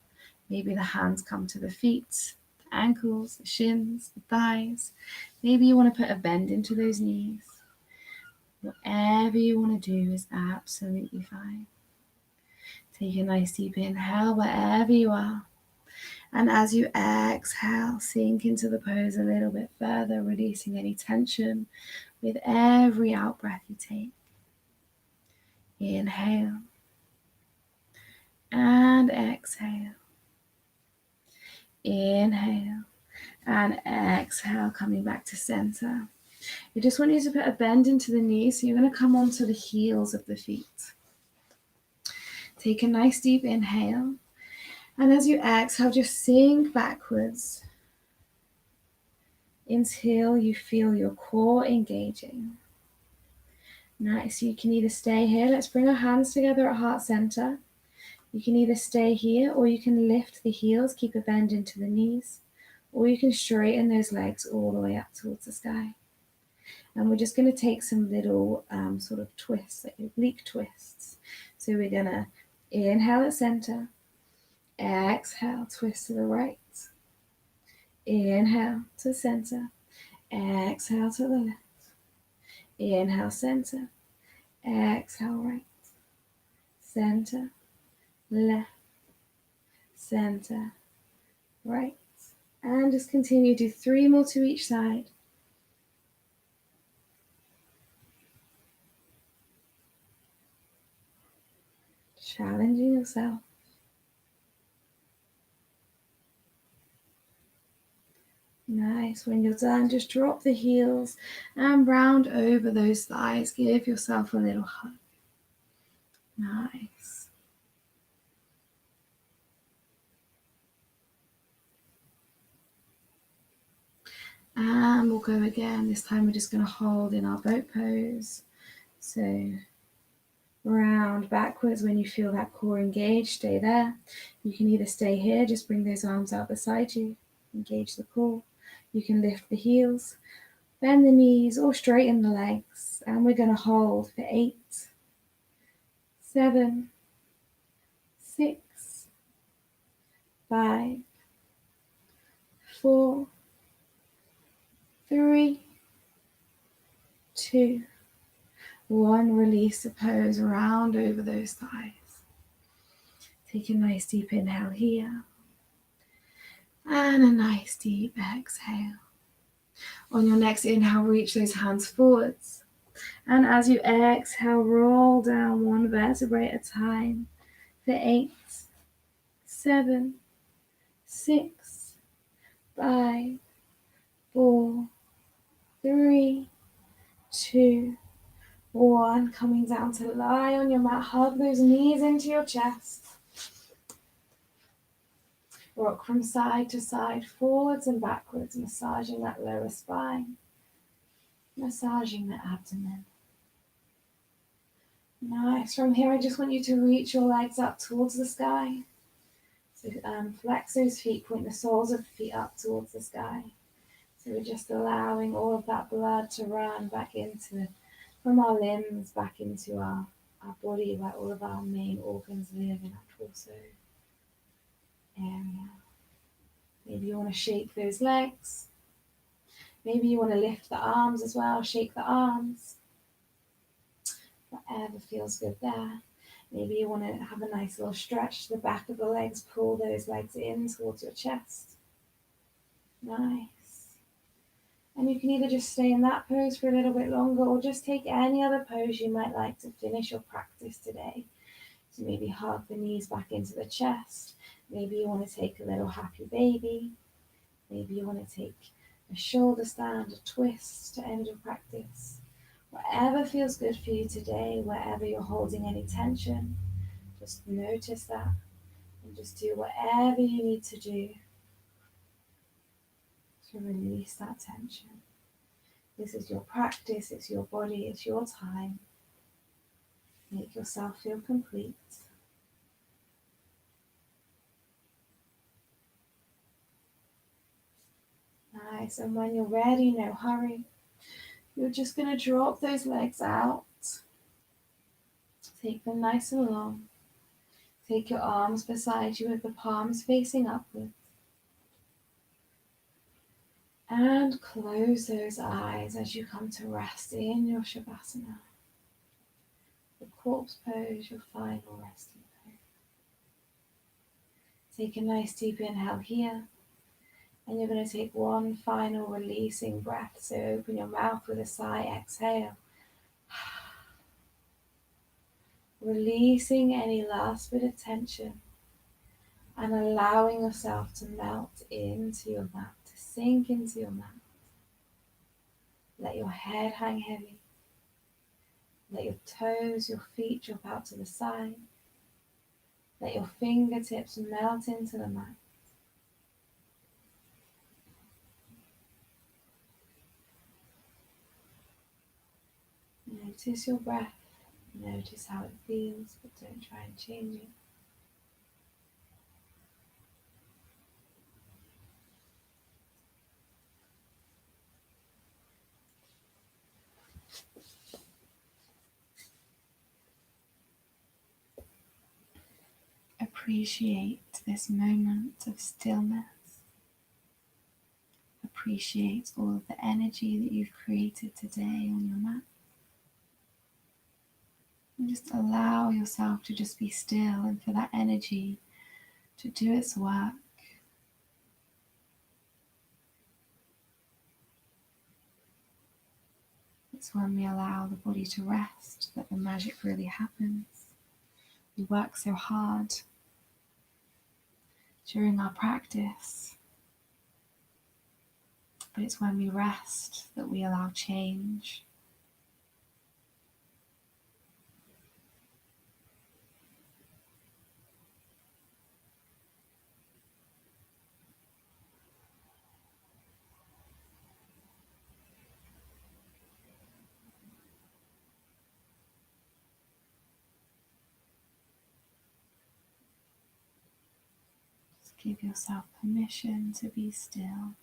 Maybe the hands come to the feet, the ankles, the shins, the thighs. Maybe you want to put a bend into those knees. Whatever you want to do is absolutely fine. Take a nice deep inhale wherever you are. And as you exhale, sink into the pose a little bit further, releasing any tension with every out breath you take. Inhale and exhale. Inhale and exhale, coming back to center. I just want you to put a bend into the knees, so you're going to come onto the heels of the feet. Take a nice deep inhale, and as you exhale, just sink backwards until you feel your core engaging. Nice. You can either stay here. Let's bring our hands together at heart center. You can either stay here, or you can lift the heels, keep a bend into the knees, or you can straighten those legs all the way up towards the sky. And we're just going to take some little sort of twists, like oblique twists. So we're going to inhale at center, exhale, twist to the right, inhale to center, exhale to the left, inhale center, exhale right, center, left, center, right. And just continue, do 3 more to each side. Challenging yourself. Nice. When you're done, just drop the heels and round over those thighs. Give yourself a little hug. Nice. And we'll go again. This time we're just going to hold in our boat pose. So round backwards when you feel that core engaged. Stay there. You can either stay here, just bring those arms out beside you. Engage the core. You can lift the heels, bend the knees, or straighten the legs. And we're going to hold for 8, 7, 6, 5, 4, 3, 2, 1. Release the pose, round over those thighs. Take a nice deep inhale here. And a nice deep exhale. On your next inhale, reach those hands forwards. And as you exhale, roll down 1 vertebrae at a time for 8, 7, 6, 5, 4, 3, 2, 1. Coming down to lie on your mat. Hug those knees into your chest. Rock from side to side, forwards and backwards, massaging that lower spine, massaging the abdomen. Nice. From here, I just want you to reach your legs up towards the sky. So flex those feet, point the soles of the feet up towards the sky. So we're just allowing all of that blood to run back from our limbs back into our body, where all of our main organs live, in our torso area. Maybe you want to shake those legs. Maybe you want to lift the arms as well, shake the arms. Whatever feels good there. Maybe you want to have a nice little stretch to the back of the legs, pull those legs in towards your chest. Nice. And you can either just stay in that pose for a little bit longer, or just take any other pose you might like to finish your practice today. So maybe hug the knees back into the chest. Maybe you want to take a little happy baby. Maybe you want to take a shoulder stand, a twist to end your practice. Whatever feels good for you today, wherever you're holding any tension, just notice that and just do whatever you need to do to release that tension. This is your practice, it's your body, it's your time. Make yourself feel complete. Nice, and when you're ready, no hurry. You're just going to drop those legs out. Take them nice and long. Take your arms beside you with the palms facing upwards. And close those eyes as you come to rest in your Shavasana. corpse pose, your final resting pose. Take a nice deep inhale here, and you're going to take one final releasing breath. So open your mouth with a sigh, exhale. Releasing any last bit of tension and allowing yourself to melt into your mat, to sink into your mat. Let your head hang heavy. Let your toes, your feet drop out to the side. Let your fingertips melt into the mat. Notice your breath. Notice how it feels, but don't try and change it. Appreciate this moment of stillness. Appreciate all of the energy that you've created today on your mat. And just allow yourself to just be still and for that energy to do its work. It's when we allow the body to rest that the magic really happens. We work so hard during our practice, but it's when we rest that we allow change. Just give yourself permission to be still.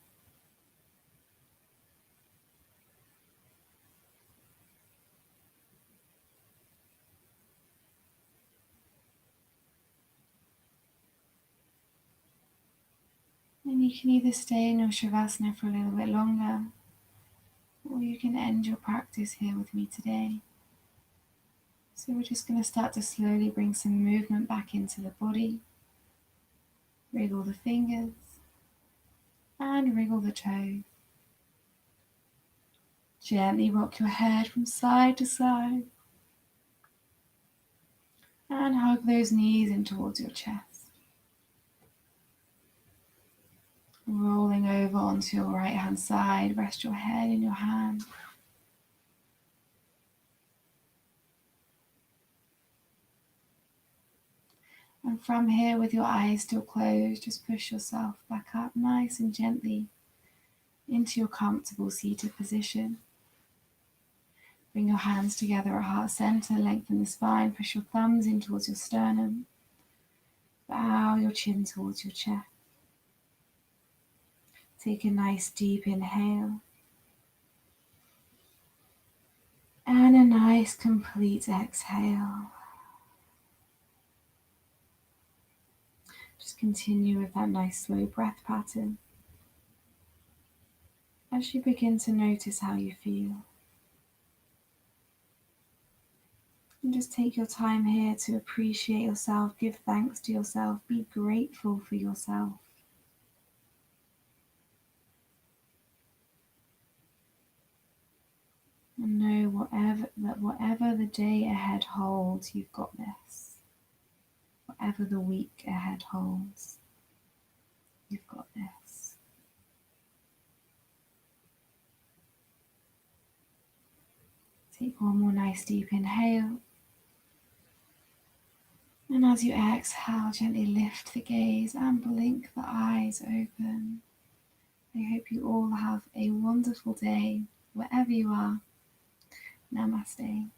And you can either stay in your Shavasana for a little bit longer, or you can end your practice here with me today. So we're just going to start to slowly bring some movement back into the body. Wriggle the fingers and wriggle the toes. Gently rock your head from side to side and hug those knees in towards your chest. Rolling over onto your right hand side, rest your head in your hand. And from here, with your eyes still closed, just push yourself back up nice and gently into your comfortable seated position. Bring your hands together at heart center, lengthen the spine, push your thumbs in towards your sternum. Bow your chin towards your chest. Take a nice deep inhale. And a nice complete exhale. Just continue with that nice slow breath pattern as you begin to notice how you feel. And just take your time here to appreciate yourself, give thanks to yourself, be grateful for yourself. And know whatever the day ahead holds, you've got this. Whatever the week ahead holds, you've got this. Take one more nice deep inhale. And as you exhale, gently lift the gaze and blink the eyes open. I hope you all have a wonderful day, wherever you are. Namaste.